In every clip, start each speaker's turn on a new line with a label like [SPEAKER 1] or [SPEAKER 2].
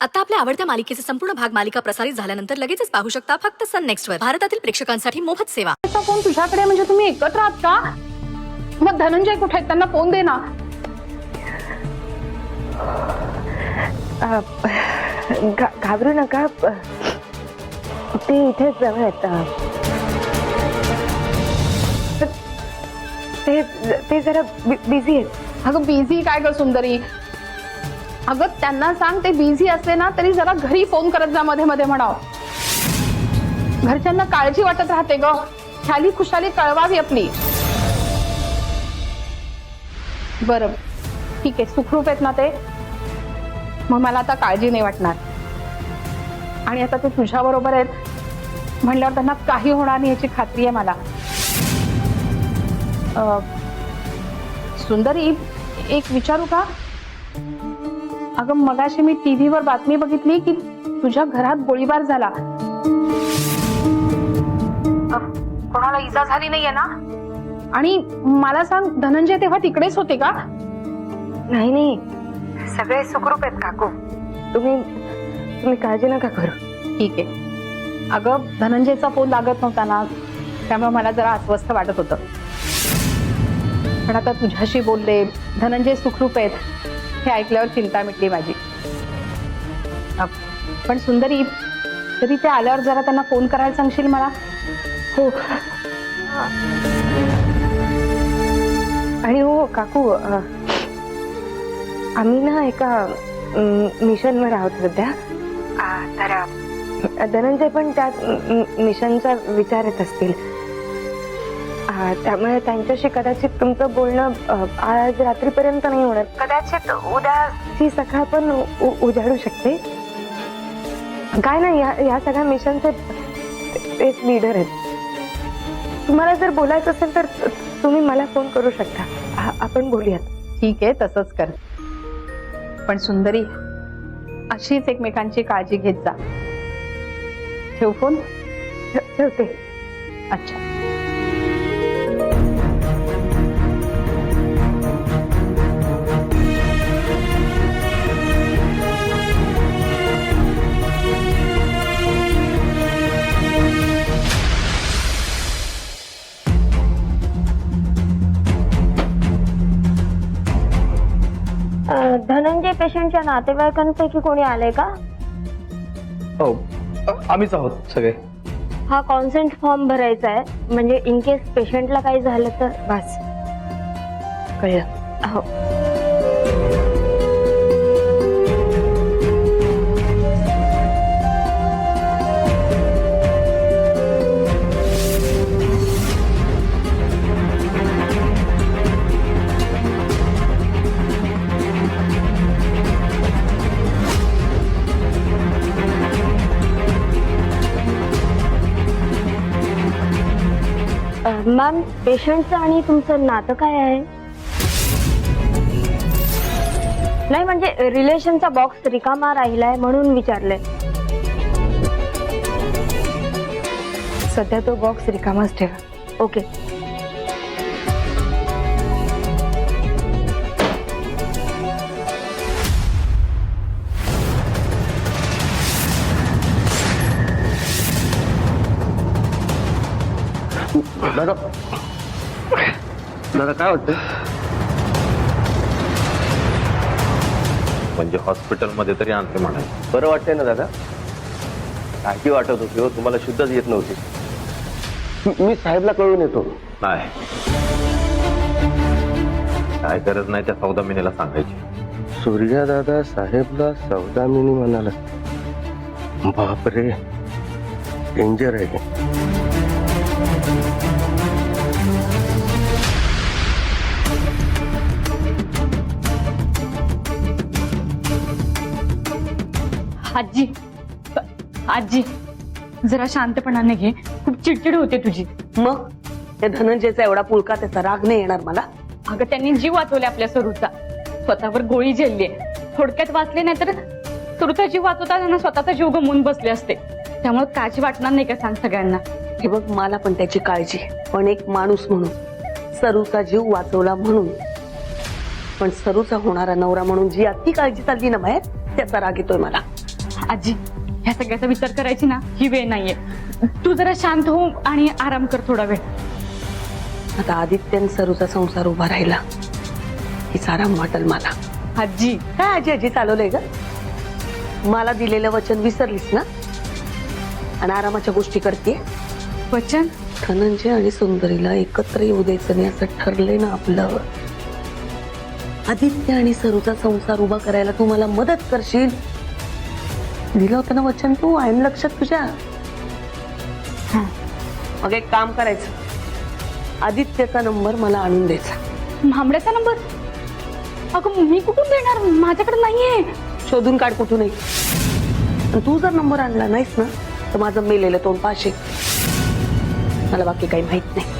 [SPEAKER 1] आता आपल्या आवडत्या मालिकेचे संपूर्ण भाग मालिका प्रसारित झाल्यानंतर लगेचच पाहू शकता फक्त सन नेक्स्ट वर. भारतातील प्रेक्षकांसाठी मोफत सेवा.
[SPEAKER 2] त्याचा फोन तुझ्याकडे म्हणजे तुम्ही एकत्र आहात का? मग धनंजय कुठे आहेत? त्यांना फोन दे ना.
[SPEAKER 3] घाबरू नका, ते इथेच जवळ आहेत. ते जरा बिझी आहेत.
[SPEAKER 2] अगं बिझी काय ग सुंदरी? अगं त्यांना सांग ते बिझी असले ना तरी जरा घरी फोन करत जा मध्ये मध्ये म्हणाव. घरच्यांना काळजी वाटत राहते ग. ख्याली खुशाली कळवावी आपली. बरं ठीक आहे, सुखरूप आहेत ना ते? मग मला आता काळजी नाही वाटणार. आणि आता ते तुझ्या बरोबर आहेत म्हणल्यावर त्यांना काही होणार नाही याची खात्री आहे मला. सुंदरी एक विचारू का? अगं मगाशी मी टीव्हीवर बातमी बघितली की तुझ्या घरात गोळीबार झाला. कोणाला इजा झाली नाहीये ना? आणि मला सांग, धनंजय तेव्हा तिकडेच होते का?
[SPEAKER 3] नाही, सगळे सुखरूप आहेत काकू. तुम्ही काळजी नका करू.
[SPEAKER 2] ठीक आहे. अगं धनंजयचा फोन लागत नव्हता ना, त्यामुळे मला जरा अस्वस्थ वाटत होतं. पण आता तुझ्याशी बोलले, धनंजय सुखरूप आहेत हे ऐकल्यावर चिंता मिटली माझी. पण सुंदरी, तरी ते आल्यावर जरा त्यांना फोन करायला सांगशील मला?
[SPEAKER 3] हो. आणि हो काकू, आम्ही ना एका मिशनवर आहोत सध्या. तर धनंजय पण त्याच मिशनचा विचारत असतील. त्यामुळे त्यांच्याशी कदाचित तुमचं बोलणं आज रात्रीपर्यंत नाही होणार. कदाचित उद्याची सकाळ पण उजाडू शकते. काय नाही, या सगळ्या मिशनचे तेच लीडर आहेत. तुम्हाला जर बोलायचं असेल तर तुम्ही मला फोन करू शकता. आपण बोलूयात.
[SPEAKER 2] ठीक आहे, तसंच कर. पण सुंदरी, अशीच एकमेकांची काळजी घेत जा. ठेव फोन.
[SPEAKER 3] ठेवते.
[SPEAKER 2] अच्छा.
[SPEAKER 3] धनंजय पेशंटच्या नातेवाईकांपैकी कोणी आलंय का?
[SPEAKER 4] हो, आम्हीच आहोत सगळे.
[SPEAKER 3] हा कॉन्सेंट फॉर्म भरायचा आहे, म्हणजे इन केस पेशंटला काही झालं तर. बस कळलं. हो. मॅम, पेशंटचं आणि तुमचं नातं काय आहे? नाही म्हणजे रिलेशनचा बॉक्स रिकामा राहिलाय म्हणून विचारलंय. सध्या तो बॉक्स रिकामाच ठेवा. ओके.
[SPEAKER 4] दादा काय वाटतं?
[SPEAKER 5] म्हणजे हॉस्पिटलमध्ये तरी आणते म्हणायचं.
[SPEAKER 4] बरं वाटतंय ना दादा? काळजी वाटत होती हो, तुम्हाला शुद्धच येत नव्हती. मी साहेबला कळून येतो.
[SPEAKER 5] नाही, काय गरज नाही त्या सौदामिनीला सांगायची.
[SPEAKER 4] सूर्या दादा साहेबला सौदामिनी म्हणाला. बापरे, डेंजर आहे.
[SPEAKER 6] आजी, आजी जरा शांतपणाने घे. खूप चिडचिड होते तुझी.
[SPEAKER 7] मग त्या धनंजयचा एवढा पुळका, त्याचा राग नाही येणार मला?
[SPEAKER 6] अगं त्यांनी जीव वाचवला आपल्या सरूचा. स्वतःवर गोळी झेलली. थोडक्यात वाचले नाही तर सरूचा जीव वाचवता त्यांना स्वतःचा जीव गमवून बसले असते. त्यामुळे काळजी वाटणार नाही का सांग सगळ्यांना?
[SPEAKER 7] हे बघ, मला पण त्याची काळजी, पण एक माणूस म्हणून, सरूचा जीव वाचवला म्हणून. पण सरूचा होणारा नवरा म्हणून जी अति काळजी चालली ना बाहेर, त्याचा राग येतोय मला.
[SPEAKER 6] आजी, ह्या सगळ्याचा विचार करायची ना ही वेळ नाहीये. तू जरा शांत हो आणि आराम कर थोडा वेळ.
[SPEAKER 7] आता आदित्य आणि सरूचा संसार उभा राहिला हीच आराम वाटेल मला.
[SPEAKER 6] आजी,
[SPEAKER 7] काय आजी आजी चालवलंय ग? मला दिलेलं वचन विसरलीस ना? आणि आरामाच्या गोष्टी करते.
[SPEAKER 6] वचन?
[SPEAKER 7] धनंजय आणि सुंदरीला एकत्र येऊ द्यायचं नाही असं ठरलंय ना आपलं. आदित्य आणि सरूचा संसार उभा करायला तू मला मदत करशील. दिलं होतं ना वचन तू, आहे ना लक्षात तुझ्या? मग एक काम करायचं, आदित्यचा नंबर मला आणून द्यायचा.
[SPEAKER 6] भांबड्याचा नंबर? अगं मी कुठून देणार, माझ्याकडे नाहीये.
[SPEAKER 7] शोधून काढ कुठूनही. आणि तू जर नंबर आणला नाहीस ना तर माझं मेलेलं तोंड पाशी. मला बाकी काही माहित नाही.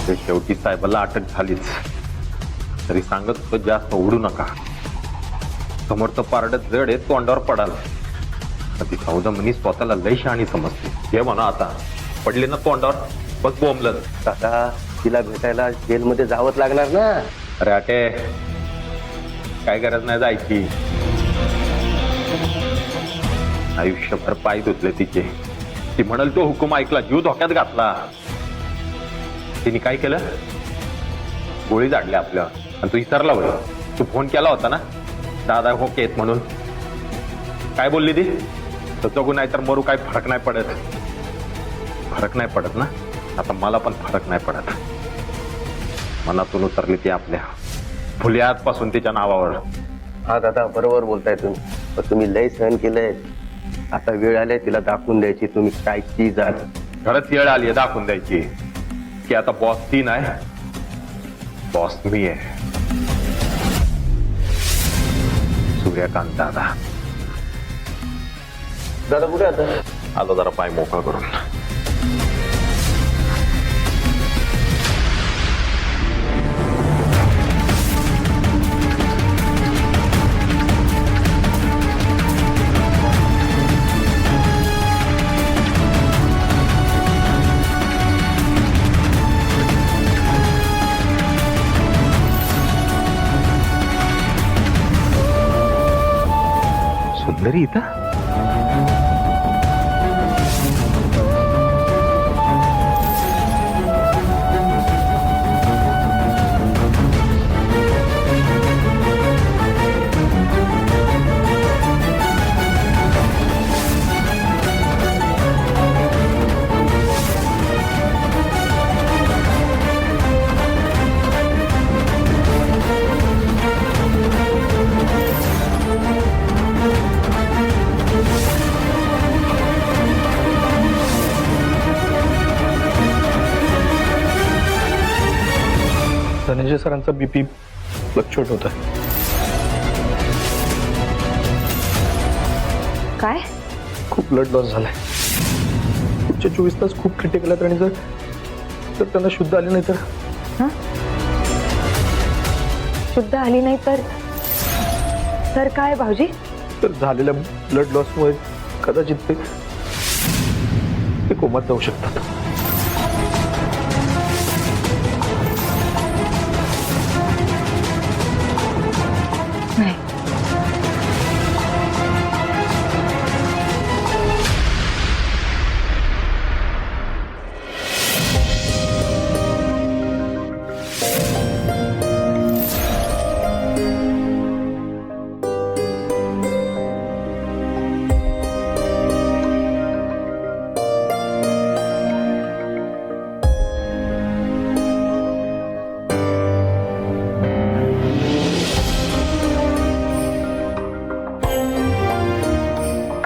[SPEAKER 5] ते शेवटी साहेबाला अटक झालीच. तरी सांगत होतो जास्त उडू नका. समोरचं पारड जड आहे, तोंडावर पडाल. ती सौदामिनी स्वतःला लय शहाणी समजते. हे म्हणा आता पडले ना तोंडावर बस बोंबलं.
[SPEAKER 4] काका तिला भेटायला जेलमध्ये जावंच लागणार ना.
[SPEAKER 5] अरे आटे, काय गरज नाही जायची. आयुष्यभर पाय धुतले तिचे. ती म्हणाल तो हुकूम ऐकला, जीव धोक्यात घातला. तिने काय केलं? गोळी झाडली आपल्यावर. आणि तू विसरला होय. तू फोन केला होता ना दादा होके येत म्हणून. काय बोलली ती? तर जगू नाही तर मरू, काय फरक नाही पडत. फरक नाही पडत ना? आता मला पण फरक नाही पडत. मनातून उतरली ती आपल्या फुल्यापासून तिच्या नावावर.
[SPEAKER 4] हा दादा बरोबर बोलताय तुम्ही. पण तुम्ही लय सहन केलंय. आता वेळ आली तिला दाखवून द्यायची तुम्ही काय चीज आहात.
[SPEAKER 5] खरंच येळ आली आहे दाखवून द्यायची की आता बॉस ती नाही, बॉस मी आहे. सूर्यकांत दादा.
[SPEAKER 4] दादा कुठे आता?
[SPEAKER 5] आलो जरा पाय मोकळा करून. सुंदरी इथं?
[SPEAKER 8] धनंजय सरांचा बीपी फ्लक्च्युएट होत आहे.
[SPEAKER 3] काय?
[SPEAKER 8] खूप ब्लड लॉस झालाय. पुढचे 24 तास खूप क्रिटिकल आहेत. आणि जर त्यांना शुद्ध आली नाही तर?
[SPEAKER 3] शुद्ध आली नाही तर काय भाऊजी?
[SPEAKER 8] तर झालेल्या ब्लड लॉसमुळे कदाचित ते कोमात जाऊ शकतात.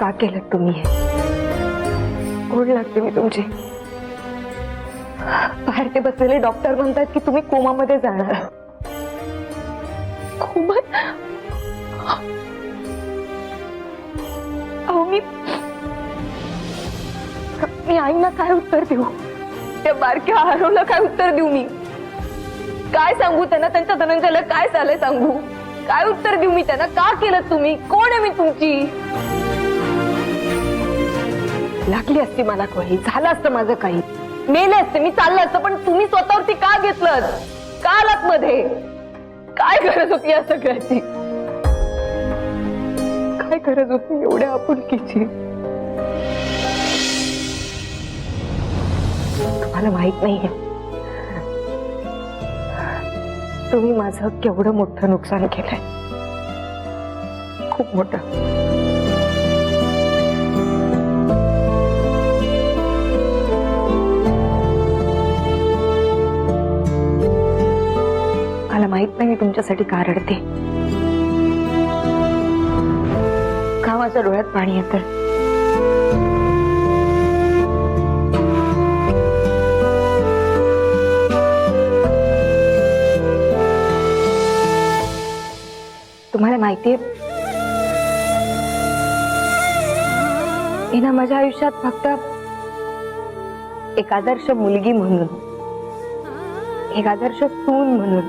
[SPEAKER 3] का केलं तुम्ही हे? ओढ लागते मी तुमची. बाहेर ते बसलेले डॉक्टर म्हणतात की तुम्ही कोमामध्ये जाणार. कोमात? अहो मी आईना काय उत्तर देऊ? त्या बारक्या आरोला काय उत्तर देऊ? मी काय सांगू त्यांना? त्यांच्या धनंजयला काय झालंय सांगू? काय उत्तर देऊ मी त्यांना? का केलं तुम्ही? कोण आहे मी तुमची? लागली असती मला काही, झालं असतं माझं काही, मेले असते मी, चाललं असतं, पण तुम्ही स्वतःवरती का घेतलं? का आलात मध्ये? काय गरज होती या सगळ्याची? काय गरज होती एवढ्या आपुलकीची? तुम्हाला माहित नाहीये तुम्ही माझं केवढं मोठं नुकसान केलंय, खूप मोठं. मला माहित नाही मी तुमच्यासाठी का रडते, का माझ्या डोळ्यात पाणी येतं. तुम्हाला माहितीये मी ना माझ्या आयुष्यात फक्त एक आदर्श मुलगी म्हणून, एक आदर्श सून म्हणून,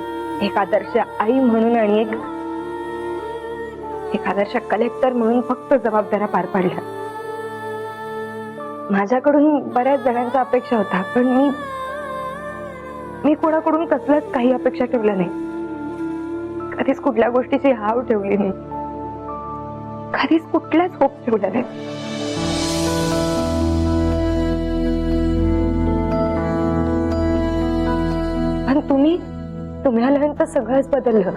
[SPEAKER 3] एक आदर्श आई म्हणून आणि एक आदर्श कलेक्टर म्हणून फक्त जबाबदाऱ्या पार पाडल्या. माझ्याकडून बऱ्याच जणांच्या अपेक्षा होता, पण मी कोणाकडून कसल्याच काही अपेक्षा ठेवल्या नाही. कधीच कुठल्या गोष्टीची हाव ठेवली नाही, कधीच कुठल्याच होप ठेवल्या नाही. पण तुम्ही आल्यानंतर सगळंच बदललं.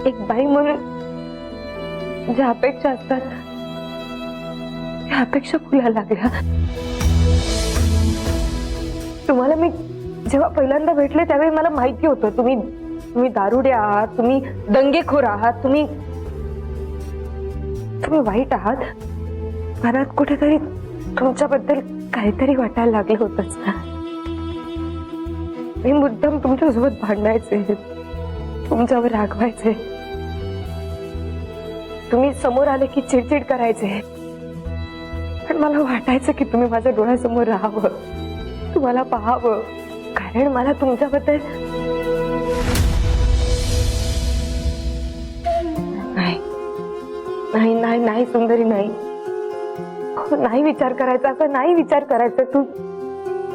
[SPEAKER 3] एक बाई म्हणून ज्या अपेक्षा असतात त्या अपेक्षा फुलायला लागल्या. तुम्हाला मी जेव्हा पहिल्यांदा भेटले त्यावेळी मला माहिती होतं तुम्ही दारुडे आहात, तुम्ही दंगेखोर आहात, तुम्ही वाईट आहात. मला कुठेतरी तुमच्याबद्दल काहीतरी वाटायला लागलं होतंच ना. मी मुद्दाम तुमच्यासोबत भांडायचे, तुमच्यावर रागवायचे, तुम्ही समोर आले की चिडचिड करायचे. पण मला वाटायचं की तुम्ही माझ्या डोळ्यासमोर राहावं, तुम्हाला पाहावं, कारण मला तुमच्याबद्दल नाही सुंदरी, नाही विचार करायचा, असं नाही विचार करायचा. तू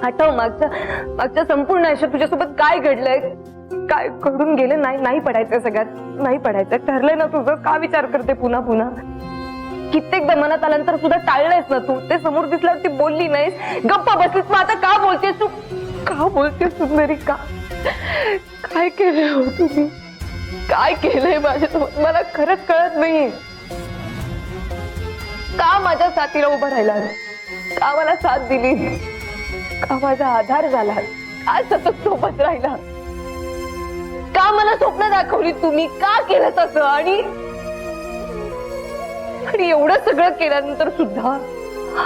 [SPEAKER 3] आठव मागच्या संपूर्ण आयुष्यात तुझ्यासोबत काय घडलंय, काय घडून गेलं. नाही पडायचं, सगळ्यात नाही पडायचं. ठरलंय ना तुझं, का विचार करते पुन्हा पुन्हा? कित्येकदा मनात आल्यानंतर सुद्धा टाळलंयस ना तू. ते समोर दिसल्यावरती बोलली नाहीस, गप्पा बसलीस. मग आता का बोलतेस तू? का बोलतेस सुंदरी? काय केलंय हो तुम्ही? काय केलंय माझ्यासोबत? मला खरंच कळत नाही. का माझ्या साथीला उभं राहिला, का मला साथ दिली, का माझा आधार झाला, का सतत सोबत राहिला, का मला स्वप्न दाखवली तुम्ही, का केलं तसं? आणि एवढं सगळं केल्यानंतर सुद्धा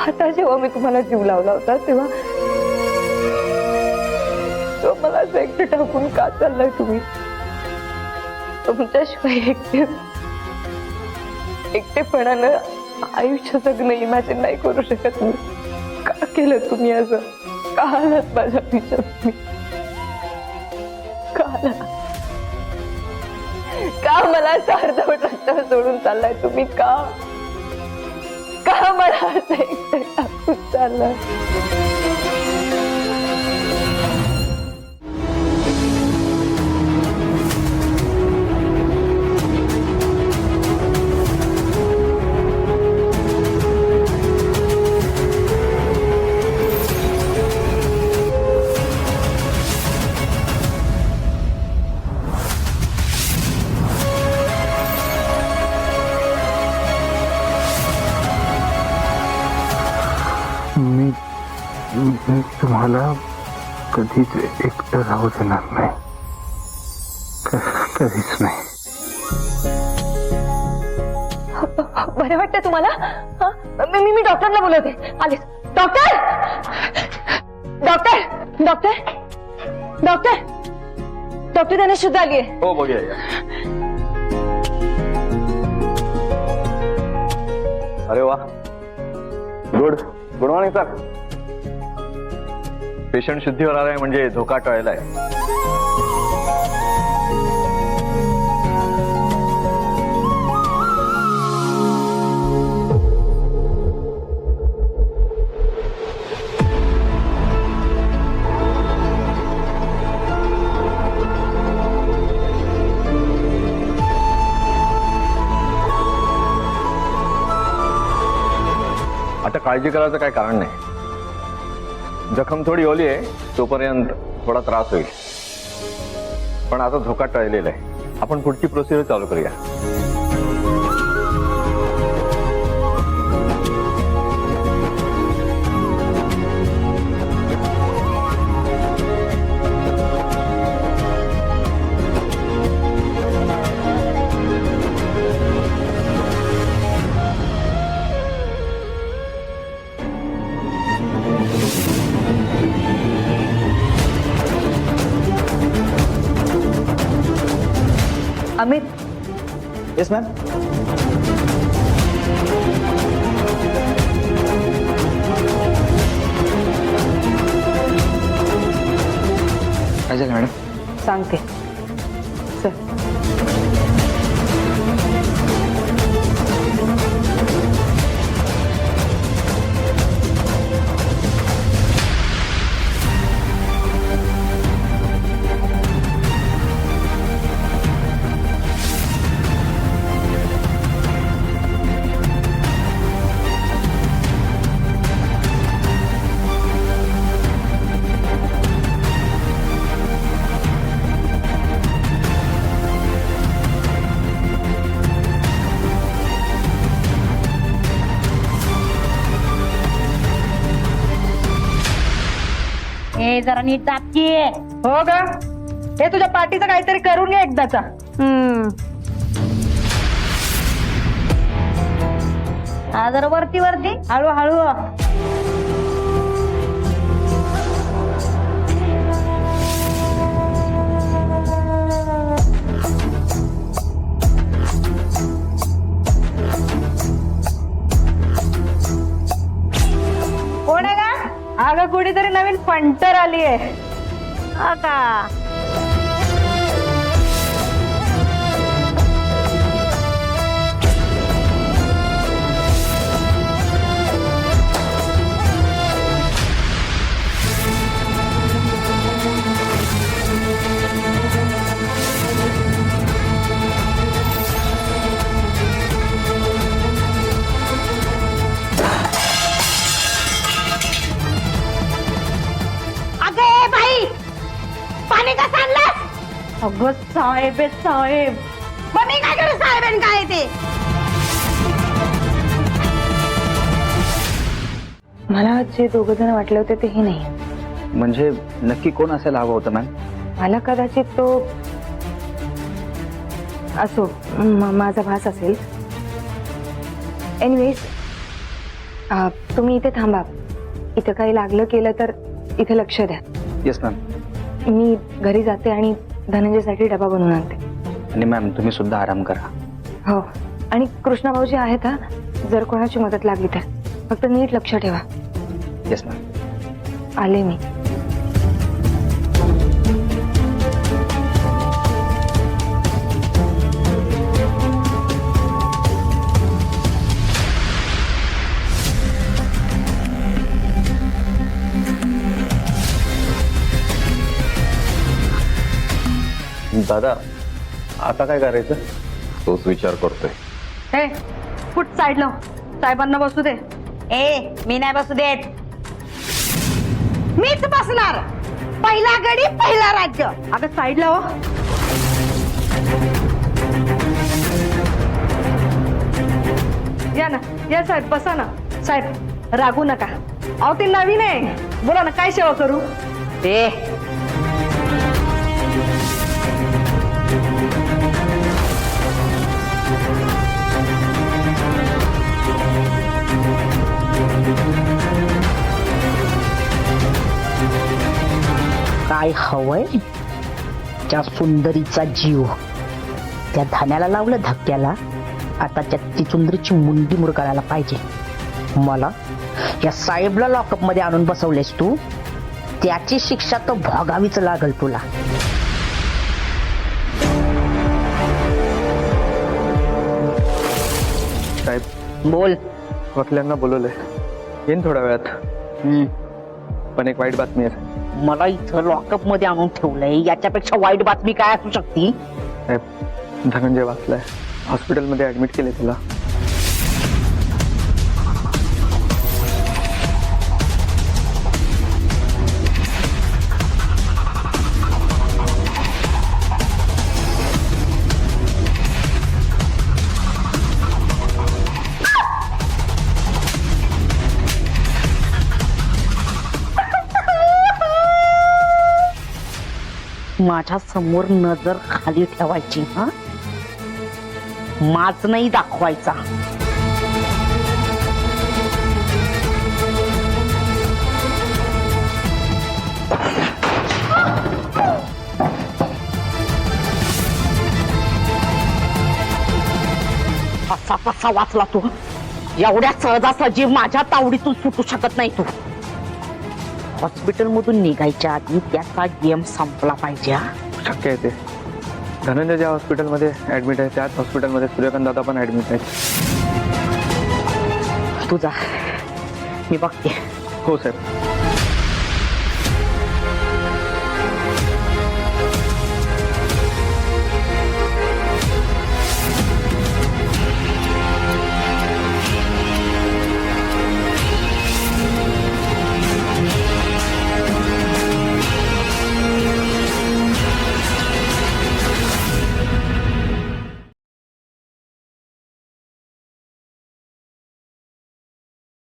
[SPEAKER 3] आता जेव्हा मी तुम्हाला जीव लावला होता तेव्हा मला असं एकटं टाकून का चाललंय तुम्ही? तुमच्याशिवाय एकटेपणानं आयुष्य जगणं इमॅजिन नाही करू शकत मी. का केलं तुम्ही असं? का आलात माझ्या आयुष्यात तुम्ही? का मला अर्धवट रस्त्यावर सोडून चाललाय तुम्ही? का मला असं एकटं टाकून चाललाय?
[SPEAKER 9] मी तुम्हाला कधीच एकटं राहू देणार नाही, कधीच नाही.
[SPEAKER 3] बरं वाटतं तुम्हाला? मी डॉक्टरला बोलवते. आलेच. Doctor doctor doctor doctor doctor त्याने शुद्ध आलीये.
[SPEAKER 5] हो बघूया. अरे वा, गुड मॉर्निंग सर. पेशंट शुद्धीवर आलाय म्हणजे धोका टळलाय.
[SPEAKER 8] काळजी करायचं काय कारण नाही. जखम थोडी ओली आहे, तोपर्यंत थोडा त्रास होईल, पण आता धोका टळलेला आहे. आपण पुढची प्रोसिजर चालू करूया.
[SPEAKER 3] Amit,
[SPEAKER 8] yes ma'am. काय झालं मॅडम?
[SPEAKER 3] सांगते. चल.
[SPEAKER 6] जरा नीट दाबकी.
[SPEAKER 2] हो ग, हे तुझ्या पाठीचं काहीतरी करून घे एकदाचा.
[SPEAKER 6] जरा वरती वरती हळू हळू.
[SPEAKER 2] कोण आहे का? अगं कुठेतरी नवीन फंटर आली आहे.
[SPEAKER 6] का
[SPEAKER 2] अगं साहेब आहे साहेब.
[SPEAKER 6] मग मी काय करू साहेब काय ते.
[SPEAKER 3] मला जे दोघ जण वाटले होते तेही नाही.
[SPEAKER 8] म्हणजे नक्की कोण असायला हवं होतं मॅम?
[SPEAKER 3] मला कदाचित तो असो माझा भास असेल. एनिवेज, तुम्ही इथे थांबा. इथं काही लागलं केलं तर इथे लक्ष द्या.
[SPEAKER 8] Yes ma'am.
[SPEAKER 3] मी घरी जाते आणि धनंजयसाठी डबा बनवून आणते.
[SPEAKER 8] आणि मॅम तुम्ही सुद्धा आराम करा.
[SPEAKER 3] हो, आणि कृष्णा भाऊजी आहेत हा, जर कोणाची मदत लागली तर फक्त नीट लक्ष ठेवा.
[SPEAKER 8] Yes ma'am.
[SPEAKER 3] आले मी.
[SPEAKER 8] दादा, आता काय करायचं? तोच विचार करतोय.
[SPEAKER 2] हे फुट साईडला, साहेबांना बसू दे.
[SPEAKER 6] मी नाही बसू देत. मीच बसणार. पहिला गडी पहिला राज्य.
[SPEAKER 2] अगं साईडला हो. या ना, या साहेब बसा ना. साहेब रागू नका. अहो ती नवीन आहे. बोला ना, काय सेवा करू?
[SPEAKER 10] काय हवंय? त्या सुंदरीचा जीव त्या धान्याला लावलं धक्क्याला. आता ती सुंदरीची मुंडी मुरगाळायला पाहिजे. मला या साहेबला लॉकअप मध्ये आणून बसवलेस तू, त्याची शिक्षा तर भोगावीच लागल तुला.
[SPEAKER 8] साहेब,
[SPEAKER 10] बोल.
[SPEAKER 8] वकिलांना बोलवलंय, येईन थोड्या वेळात. पण एक वाईट बातमी आहे.
[SPEAKER 10] मला इथं लॉकअप मध्ये आणून ठेवलंय, याच्यापेक्षा वाईट बातमी काय असू शकते?
[SPEAKER 8] साहेब, धनंजय वाचलाय, हॉस्पिटलमध्ये ऍडमिट केले त्याला.
[SPEAKER 10] माझ्या समोर नजर खाली ठेवायची हा, माज नाही दाखवायचा. कसा कसा वाचला तू? एवढ्या सहजासहजी माझ्या तावडीतून सुटू शकत नाही तू. हॉस्पिटल मधून निघायच्या आधी त्याचा गेम संपला पाहिजे. हा?
[SPEAKER 9] शक्य आहे ते. धनंजय ज्या हॉस्पिटलमध्ये ऍडमिट आहे त्याच हॉस्पिटलमध्ये सूर्यकांत दादा पण ऍडमिट आहे.
[SPEAKER 10] तू जा, मी बघते.
[SPEAKER 9] हो साहेब.